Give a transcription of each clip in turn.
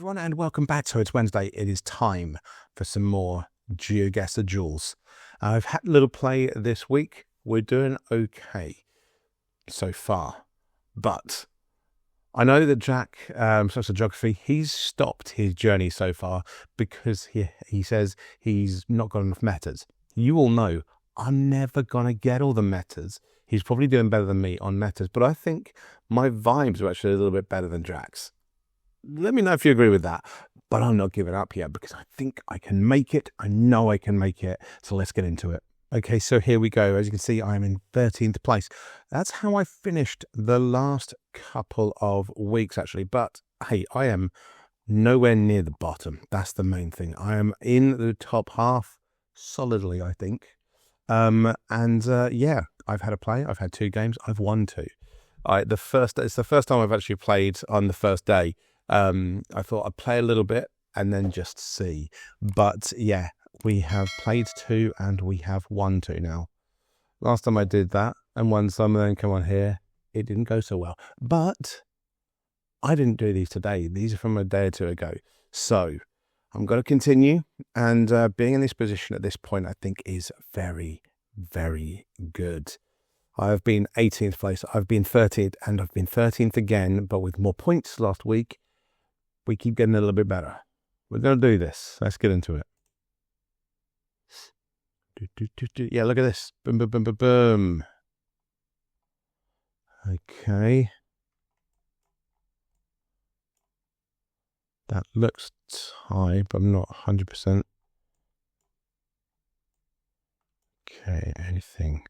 everyone, and welcome back. So it's Wednesday. It is time for some more Geoguessr duels. I've had a little play this week. We're doing okay so far, but I know that Jack, Social Geography, he's stopped his journey so far because he says he's not got enough metas. You all know I'm never going to get all the metas. He's probably doing better than me on metas, but I think my vibes are actually a little bit better than Jack's. Let me know if you agree with that, but I'm not giving up yet because I think I can make it. I know I can make it. So let's get into it. Okay, so here we go. As you can see, I'm in 13th place. That's how I finished the last couple of weeks, actually. But hey, I am nowhere near the bottom. That's the main thing. I am in the top half solidly, I think. Yeah, I've had a play. I've had 2 games. I've won 2. It's the first time I've actually played on the first day. I thought I'd play a little bit and then just see. But yeah, we have played 2 and we have won 2 now. Last time I did that and won some, and then come on here, it didn't go so well. But I didn't do these today. These are from a day or 2 ago. So I'm going to continue. And being in this position at this point, I think is very, very good. I've been 18th place. I've been 13th, and I've been 13th again, but with more points last week. We keep getting a little bit better. We're going to do this. Let's get into it. Yeah, look at this. Boom, boom, boom, boom, boom. Okay. That looks high, but I'm not 100%. Okay, anything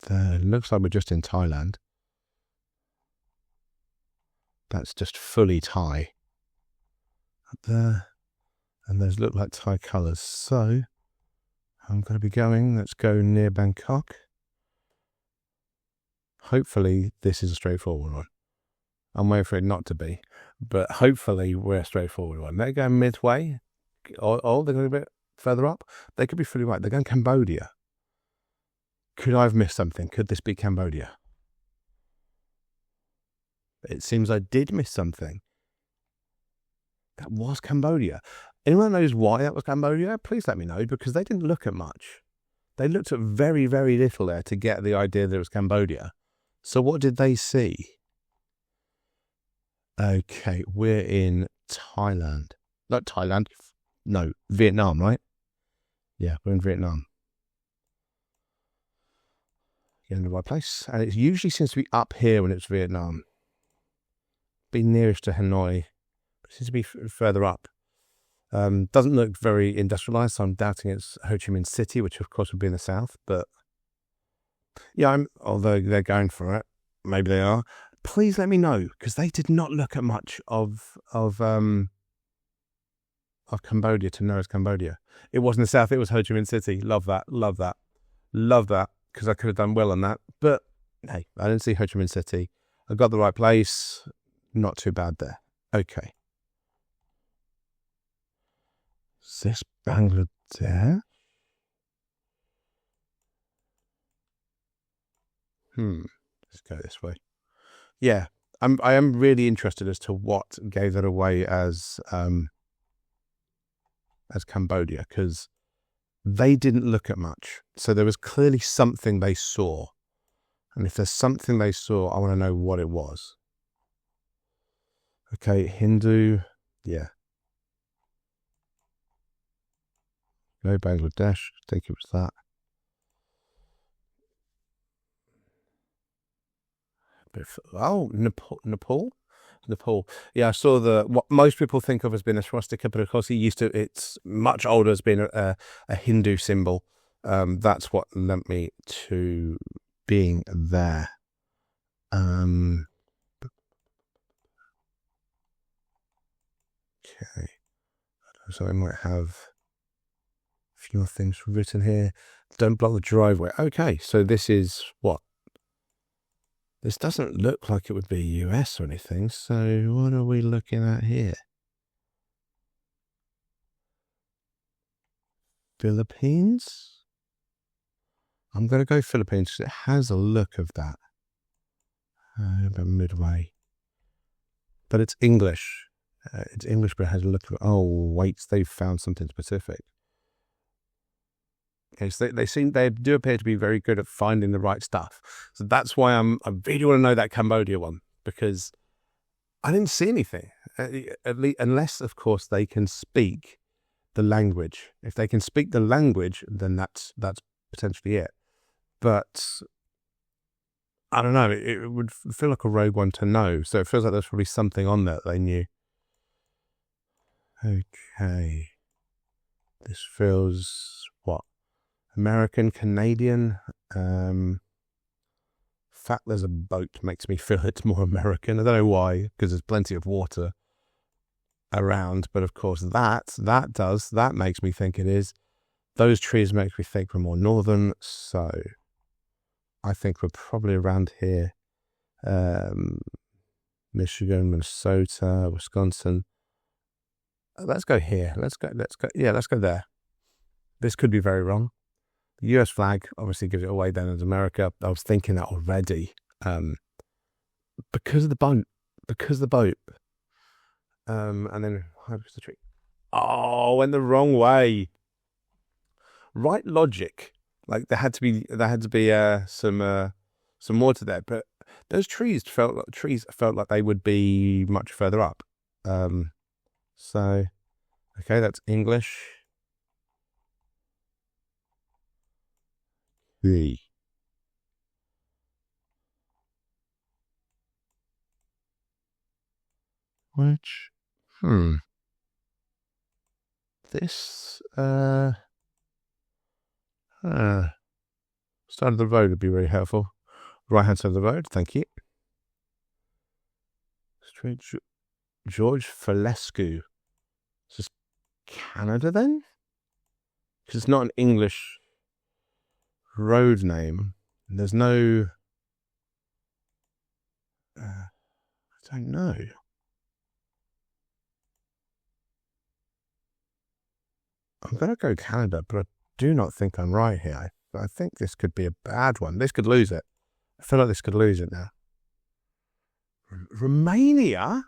there? Looks like we're just in Thailand. That's just fully Thai. Up there. And those look like Thai colours. So I'm going to be going. Let's go near Bangkok. Hopefully this is a straightforward one. I'm waiting for it not to be. But hopefully we're a straightforward one. They're going midway. Oh, they're going a bit further up. They could be fully right. They're going Cambodia. Could I have missed something? Could this be Cambodia? It seems I did miss something. That was Cambodia. Anyone knows why that was Cambodia? Please let me know, because they didn't look at much. They looked at very, very little there to get the idea that it was Cambodia. So what did they see? Okay, we're in Thailand. Not Thailand. No, Vietnam, right? Yeah, we're in Vietnam. Getting in the right place. And it usually seems to be up here when it's Vietnam. Be nearest to Hanoi. It seems to be further up. Doesn't look very industrialized, so I'm doubting it's Ho Chi Minh City, which of course would be in the south. But yeah, although they're going for it, maybe they are. Please let me know, because they did not look at much of Cambodia to know it's Cambodia. It was in the south. It was Ho Chi Minh City. Love that. Love that. Love that, because I could have done well on that. But hey, I didn't see Ho Chi Minh City. I got the right place. Not too bad there. Okay. Is this Bangladesh? Let's go this way. Yeah, I am really interested as to what gave that away as Cambodia, because they didn't look at much. So there was clearly something they saw. And if there's something they saw, I want to know what it was. Okay, Hindu, yeah. Go Bangladesh, I think it was that. Oh, Nepal? Yeah, I saw what most people think of as being a swastika, but of course it's much older as being a Hindu symbol. That's what led me to being there. Okay, so I might have a few more things written here. Don't block the driveway. Okay, so this is what? This doesn't look like it would be US or anything, so what are we looking at here? Philippines? I'm going to go Philippines because it has a look of that. About midway. But it's English. It's English, but it has a look of, oh, wait, they've found something specific. Okay, so they do appear to be very good at finding the right stuff. So that's why I really want to know that Cambodia one, because I didn't see anything. At least, unless, of course, they can speak the language. If they can speak the language, then that's potentially it. But I don't know. It would feel like a rogue one to know. So it feels like there's probably something on there that they knew. Okay. This feels what? American, Canadian. Fact there's a boat makes me feel it's more American. I don't know why, because there's plenty of water around. But of course, that makes me think it is. Those trees make me think we're more northern. So I think we're probably around here. Michigan, Minnesota, Wisconsin. Let's go here. Let's go. Yeah, let's go there. This could be very wrong. The US flag obviously gives it away then as America. I was thinking that already. Because of the boat. And then, what's the tree? Oh, went the wrong way. Right logic. Like there had to be some water there, but those trees felt like they would be much further up. So, okay, that's English. Which, this, side of the road would be very helpful. Right hand side of the road, thank you. Street George Falescu. Is this Canada then? Because it's not an English road name. There's no. I don't know. I'm going to go Canada, but I do not think I'm right here. I think this could be a bad one. This could lose it. I feel like this could lose it now. Romania?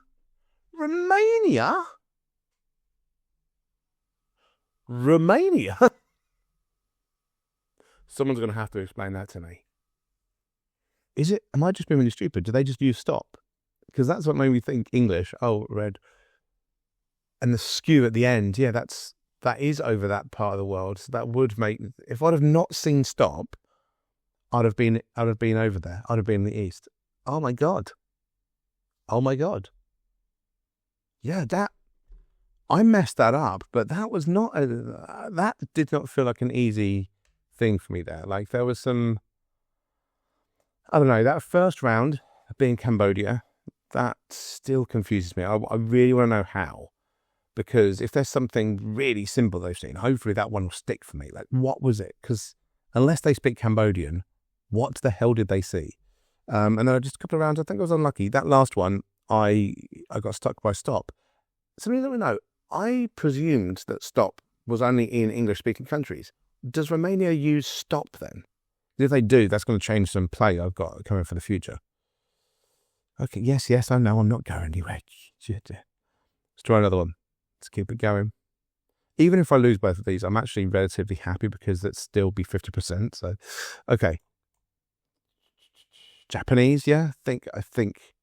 Someone's going to have to explain that to me. Am I just being really stupid? Do they just use stop? Because that's what made me think English. Oh, red. And the skew at the end. Yeah, that is over that part of the world. So that would make, if I'd have not seen stop, I'd have been over there. I'd have been in the east. Oh my God. Yeah, I messed that up, but that was not that did not feel like an easy thing for me there. Like there was some, I don't know, that first round being Cambodia, that still confuses me. I really want to know how. Because if there's something really simple they've seen, hopefully that one will stick for me. Like, what was it? Because unless they speak Cambodian, what the hell did they see? And then just a couple of rounds, I think I was unlucky. That last one, I got stuck by stop. Something that we know, I presumed that stop was only in English-speaking countries. Does Romania use stop then? If they do, that's going to change some play I've got coming for the future. Okay, yes, I know I'm not going anywhere. Let's try another one. Let's keep it going. Even if I lose both of these, I'm actually relatively happy because that'd still be 50%. So, okay. Japanese, yeah. I think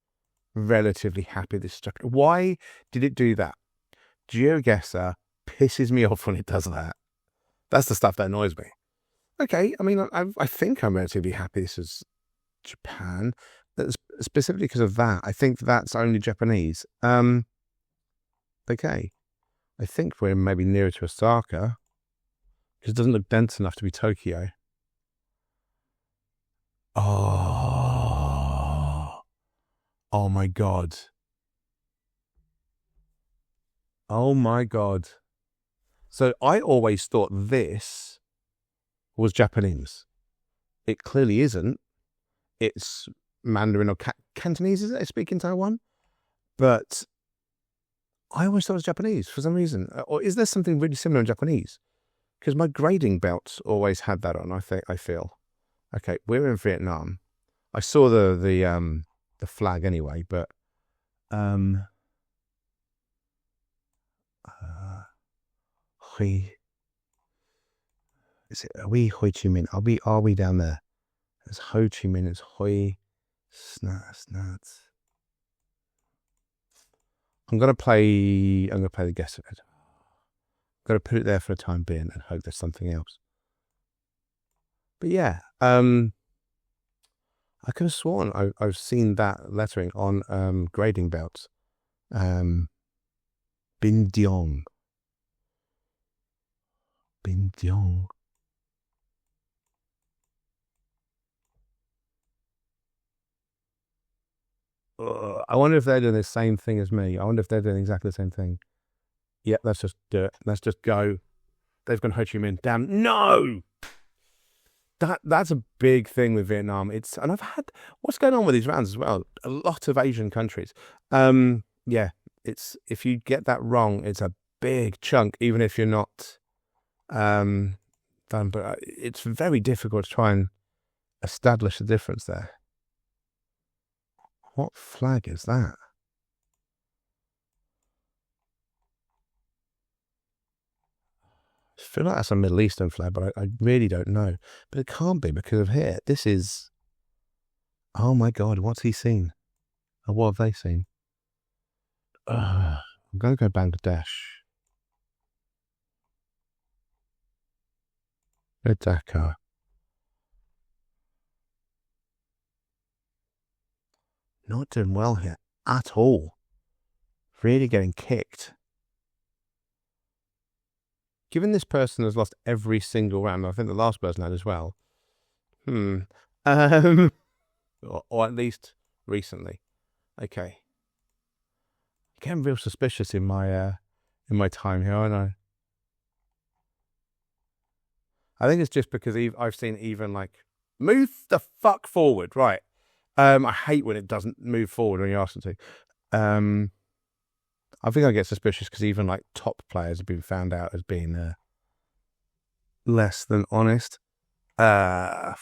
relatively happy this structure. Why did it do that? Geoguessr pisses me off when it does that. That's the stuff that annoys me. Okay, I mean, I think I'm relatively happy this is Japan. That's specifically because of that. I think that's only Japanese. Okay. I think we're maybe nearer to Osaka, because it doesn't look dense enough to be Tokyo. Oh my God. Oh my God. So I always thought this was Japanese. It clearly isn't. It's Mandarin or Cantonese, is it? I speak in Taiwan. But I always thought it was Japanese for some reason. Or is there something really similar in Japanese? Because my grading belts always had that on, I feel. Okay, we're in Vietnam. I saw the flag anyway, but Hoi. Are we Ho Chi Minh? Are we down there? It's Ho Chi Minh. It's Hoi. Snats. I'm gonna play the guess. I'm gonna put it there for the time being and hope there's something else. But yeah, I could have sworn I've seen that lettering on grading belts. Bin Diong. Bin Diong. I wonder if they're doing the same thing as me. I wonder if they're doing exactly the same thing. Yeah, let's just do it. Let's just go. They've gone Ho Chi Minh. Damn, no! That's a big thing with Vietnam. And I've had what's going on with these rounds as well. A lot of Asian countries. Yeah, if you get that wrong, it's a big chunk, even if you're not done. But it's very difficult to try and establish a difference there. What flag is that? I feel like that's a Middle Eastern flag, but I really don't know. But it can't be because of here. This is... Oh my God, what's he seen? Or what have they seen? I'm going to go Bangladesh. Go Dhaka. Not doing well here at all. Really getting kicked. Given this person has lost every single round, I think the last person had as well. Or at least recently. Okay. Getting real suspicious in my time here, aren't I? I think it's just because I've seen even like move the fuck forward, right? I hate when it doesn't move forward when you ask it to. I think I get suspicious because even like top players have been found out as being less than honest. Addy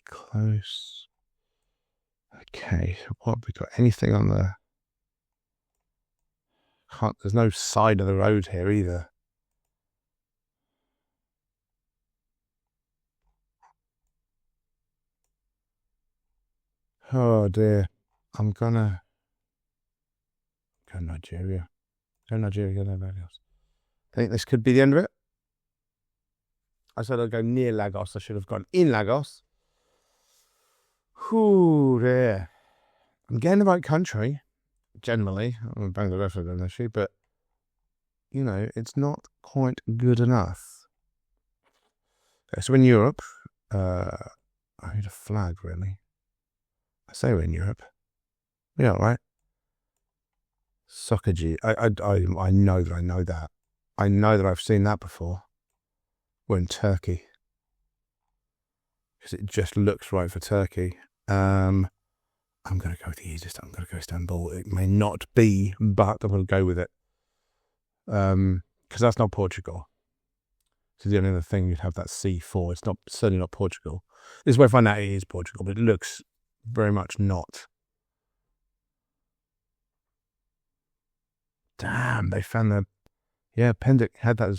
close. Okay, what have we got? Anything on the... There's no side of the road here either. Oh dear. I'm gonna go Nigeria. Go Nigeria, go nobody else. I think this could be the end of it. I said I'd go near Lagos. I should have gone in Lagos. Whew, dear. I'm getting the right country, generally. I'm Bangladesh, I don't know, but, you know, it's not quite good enough. Okay, so in Europe, I need a flag, really. I say we're in Europe. Yeah, right. Soccer. I know that I know that. I know that I've seen that before. We're in Turkey. Because it just looks right for Turkey. I'm going to go with the easiest. I'm going to go Istanbul. It may not be, but I'm going to go with it. Because that's not Portugal. So the only other thing you'd have that C4. It's certainly not Portugal. This is where I find out it is Portugal, but it looks very much not. Damn, they found the... Yeah, Pendic had that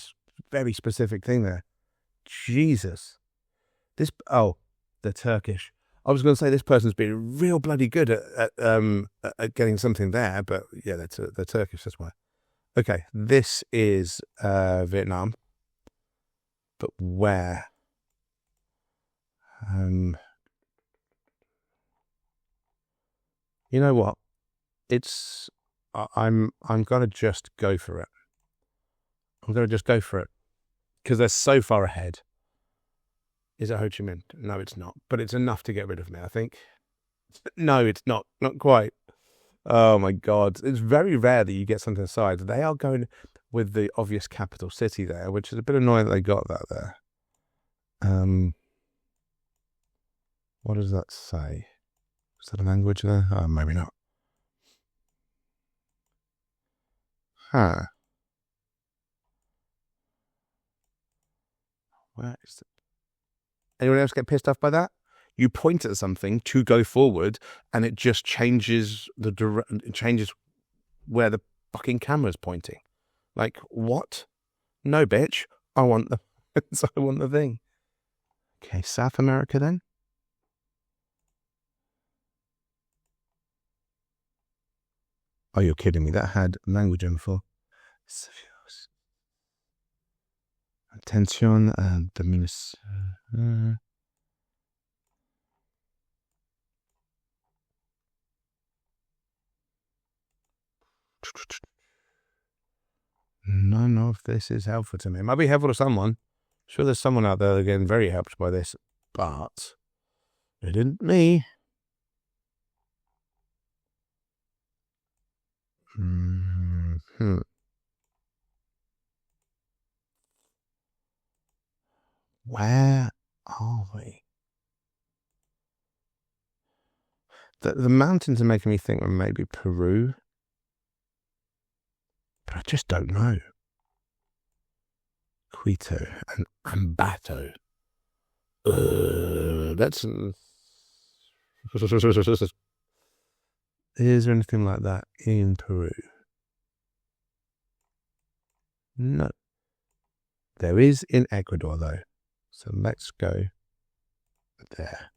very specific thing there. Jesus. They're Turkish. I was going to say this person's been real bloody good at getting something there, but yeah, they're Turkish, that's why. Okay, this is Vietnam. But where? You know what? I'm gonna just go for it. I'm gonna just go for it because they're so far ahead. Is it Ho Chi Minh? No, it's not. But it's enough to get rid of me, I think. No, it's not. Not quite. Oh my God! It's very rare that you get something aside. They are going with the obvious capital city there, which is a bit annoying that they got that there. What does that say? Is that a language there? Oh, maybe not. Huh. Where is it? Anyone else get pissed off by that? You point at something to go forward, and it just changes it changes where the fucking camera's pointing. Like, what? No, bitch. I want the I want the thing. Okay, South America then. Oh, you're kidding me. That had language info. Attention, the minus. None of this is helpful to me. It might be helpful to someone. I'm sure there's someone out there getting very helped by this, but it isn't me. Where are we? The mountains are making me think we're maybe Peru, but I just don't know. Quito and Ambato. That's. Is there anything like that in Peru? No. There is in Ecuador, though. So let's go there.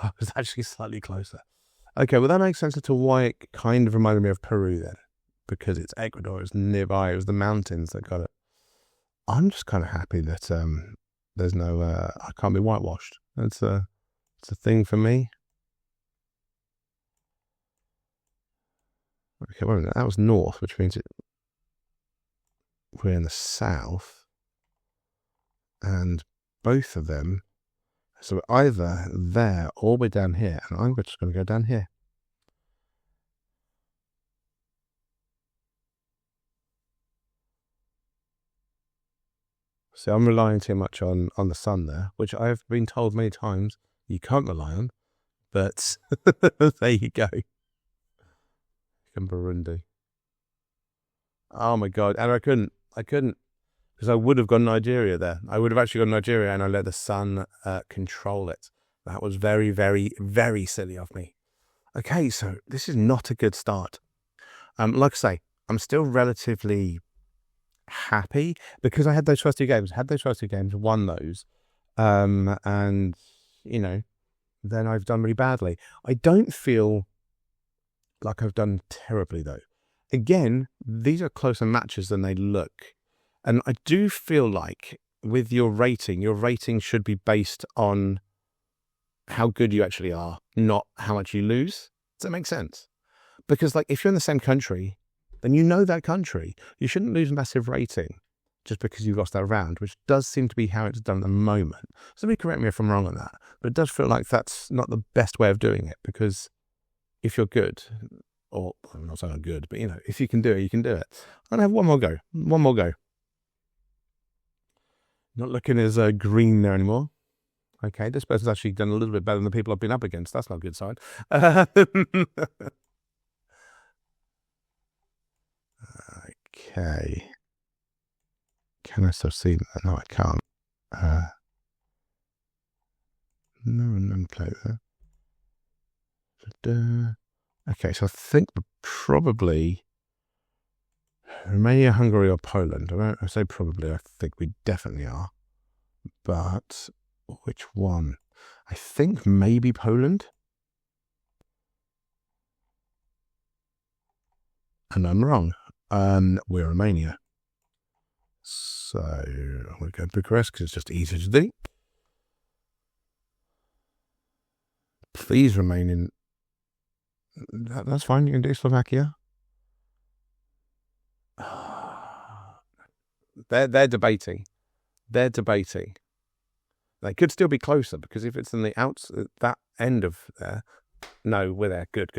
I was actually slightly closer. Okay, well, that makes sense as to why it kind of reminded me of Peru then. Because it's Ecuador, it's nearby, it was the mountains that got it. I'm just kind of happy that there's no, I can't be whitewashed. It's a thing for me. Okay, wait a minute, that was north, which means we're in the south. And both of them, so we're either there or we're down here. And I'm just going to go down here. So I'm relying too much on the sun there, which I've been told many times you can't rely on. But there you go. Burundi. Oh my God. And I couldn't. Because I would have gone Nigeria there. I would have actually gone Nigeria and I let the sun control it. That was very, very, very silly of me. Okay, so this is not a good start. Like I say, I'm still relatively happy because I had those first two games. Won those. And, you know, then I've done really badly. I don't feel like I've done terribly, though. Again, these are closer matches than they look. And I do feel like with your rating should be based on how good you actually are, not how much you lose. Does that make sense? Because like if you're in the same country, then you know that country. You shouldn't lose a massive rating just because you lost that round, which does seem to be how it's done at the moment. Somebody correct me if I'm wrong on that, but it does feel like that's not the best way of doing it because if you're good, or I'm not saying good, but you know, if you can do it, you can do it. I'm gonna have one more go. Not looking as green there anymore. Okay, this person's actually done a little bit better than the people I've been up against. That's not a good sign. Okay. Can I still see that? No, I can't. No play there. Okay, so I think probably Romania, Hungary, or Poland. I say probably. I think we definitely are. But which one? I think maybe Poland. And I'm wrong. We're Romania. So I'm going to go Bucharest because it's just easier to do. Please remain in. That's fine. You can do Slovakia. They're debating. They could still be closer because if it's in the that end of there. No, we're there. Good.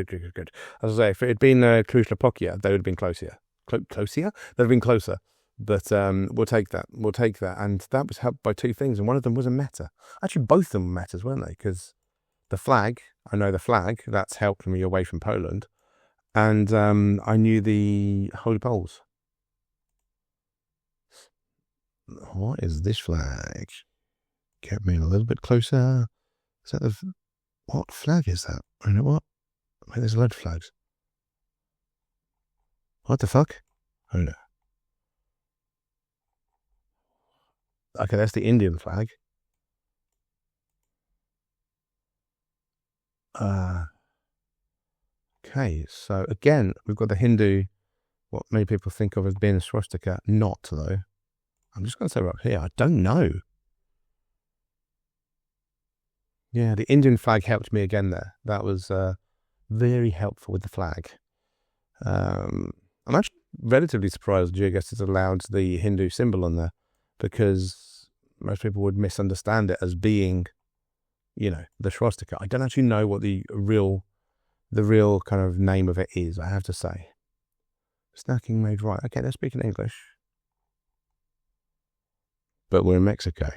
As I say, if it had been Slovakia, they would have been closer. Closer? They'd have been closer. But we'll take that. And that was helped by two things. And one of them was a meta. Actually, both of them were metas, weren't they? Because the flag, I know the flag. That's helped me away from Poland. And I knew the holy poles. What is this flag? Get me a little bit closer. Is that what flag is that? You know what? Wait, there's a load of flags. What the fuck? Oh no. Okay, that's the Indian flag. Okay, so again, we've got the Hindu, what many people think of as being a swastika. Not, though. I'm just going to say right here, I don't know. Yeah, the Indian flag helped me again there. That was very helpful with the flag. I'm actually relatively surprised Geoguessr has allowed the Hindu symbol on there, because most people would misunderstand it as being, you know, the swastika. I don't actually know what the real kind of name of it is, I have to say. Snacking made right. Okay, they're speaking English. But we're in Mexico.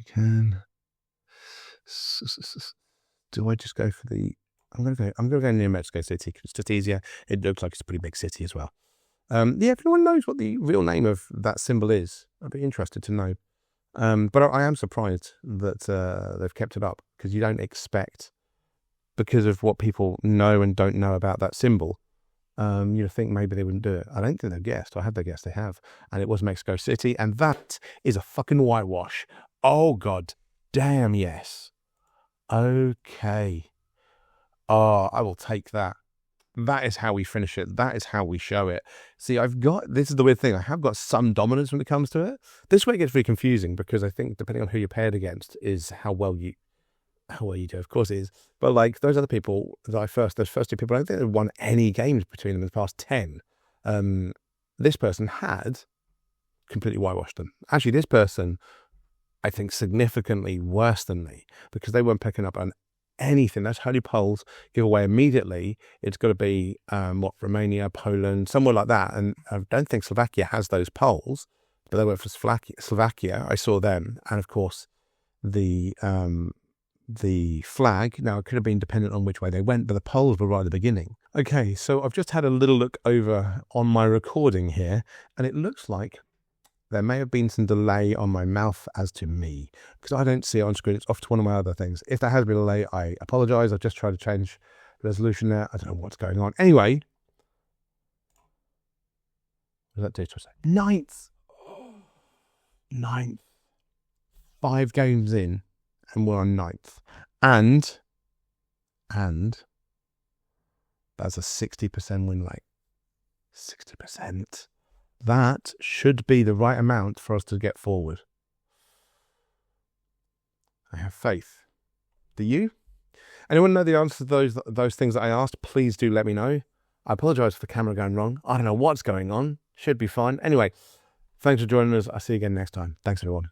Can. Do I just go for the? I'm gonna go near Mexico City because it's just easier. It looks like it's a pretty big city as well. Yeah, if anyone knows what the real name of that symbol is, I'd be interested to know. But I am surprised that they've kept it up, because you don't expect, because of what people know and don't know about that symbol, you'd think maybe they wouldn't do it. I don't think they've guessed. I have they guessed, they have. And it was Mexico City, and that is a fucking whitewash. Oh, God damn, yes. Okay. Oh, I will take that. That is how we finish it. That is how we show it. See, this is the weird thing, I have got some dominance when it comes to it. This way it gets really confusing, because I think depending on who you're paired against is how well you do. Of course it is. But like those other people those first two people, I don't think they've won any games between them in the past 10. This person had completely whitewashed them. Actually, this person, I think, significantly worse than me, because they weren't picking up on anything. Those holy polls give away immediately. It's got to be Romania, Poland, somewhere like that. And I don't think Slovakia has those polls, but they went for Slovakia. I saw them, and of course the flag. Now, it could have been dependent on which way they went, but the polls were right at the beginning. Okay, so I've just had a little look over on my recording here, and it looks like there may have been some delay on my mouth as to me, because I don't see it on screen. It's off to one of my other things. If there has been a delay, I apologise. I've just tried to change the resolution there. I don't know what's going on. Anyway, what does that do to us? Ninth. 5 games in, and we're on 9th. And that's a 60% win rate. 60%. That should be the right amount for us to get forward. I have faith. Do you? Anyone know the answer to those things that I asked? Please do let me know. I apologise for the camera going wrong. I don't know what's going on. Should be fine. Anyway, thanks for joining us. I'll see you again next time. Thanks, everyone.